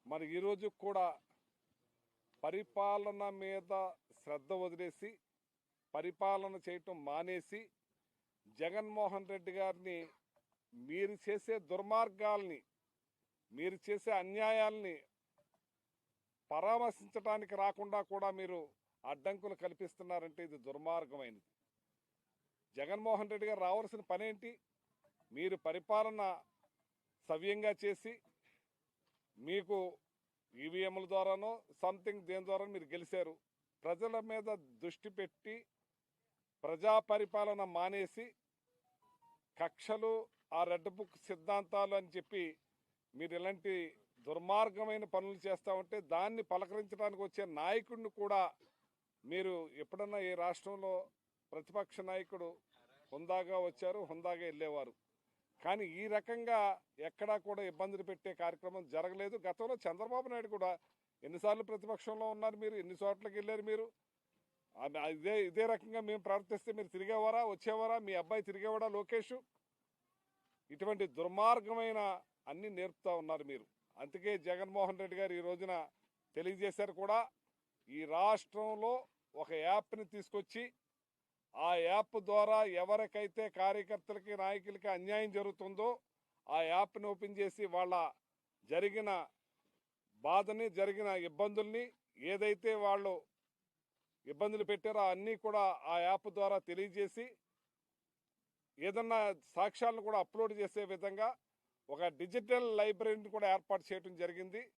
మరి ఈరోజు కూడా పరిపాలన మీద శ్రద్ధ వదిలేసి పరిపాలన చేయటం మానేసి జగన్మోహన్ రెడ్డి గారిని మీరు చేసే దుర్మార్గాల్ని మీరు చేసే అన్యాయాల్ని పరామర్శించడానికి రాకుండా కూడా మీరు అడ్డంకులు కల్పిస్తున్నారంటే ఇది దుర్మార్గమైనది. జగన్మోహన్ రెడ్డి గారు రావాల్సిన పనేంటి? మీరు పరిపాలన సవ్యంగా చేసి మీకు ఈవీఎంల ద్వారానో సంథింగ్ దేని ద్వారా మీరు గెలిచారు. ప్రజల మీద దృష్టి పెట్టి ప్రజా పరిపాలన మానేసి కక్షలు ఆ రెడ్ బుక్ సిద్ధాంతాలు అని చెప్పి మీరు ఇలాంటి దుర్మార్గమైన పనులు చేస్తూ ఉంటే దాన్ని పలకరించడానికి వచ్చే నాయకుడిని కూడా మీరు ఎప్పుడన్నా ఈ రాష్ట్రంలో ప్రతిపక్ష నాయకుడు హుందాగా వచ్చారు, హుందాగా వెళ్ళేవారు. కానీ ఈ రకంగా ఎక్కడా కూడా ఇబ్బందులు పెట్టే కార్యక్రమం జరగలేదు. గతంలో చంద్రబాబు నాయుడు కూడా ఎన్నిసార్లు ప్రతిపక్షంలో ఉన్నారు, మీరు ఎన్ని చోట్లకి వెళ్ళారు, మీరు ఇదే రకంగా మేము ప్రవర్తిస్తే మీరు తిరిగేవారా, వచ్చేవారా? మీ అబ్బాయి తిరిగేవాడా లోకేష్? ఇటువంటి దుర్మార్గమైన అన్ని నేర్పుతా ఉన్నారు మీరు. అందుకే జగన్మోహన్ రెడ్డి గారు ఈ రోజున తెలియజేశారు కూడా, ఈ రాష్ట్రంలో ఒక యాప్ని తీసుకొచ్చి ఆ యాప్ ద్వారా ఎవరికైతే కార్యకర్తలకి నాయకులకి అన్యాయం జరుగుతుందో ఆ యాప్ని ఓపెన్ చేసి వాళ్ళ జరిగిన బాధని జరిగిన ఇబ్బందుల్ని ఏదైతే వాళ్ళు ఇబ్బందులు పెట్టారో అన్నీ కూడా ఆ యాప్ ద్వారా తెలియజేసి ఏదన్నా సాక్ష్యాలను కూడా అప్లోడ్ చేసే విధంగా ఒక డిజిటల్ లైబ్రరీని కూడా ఏర్పాటు చేయడం జరిగింది.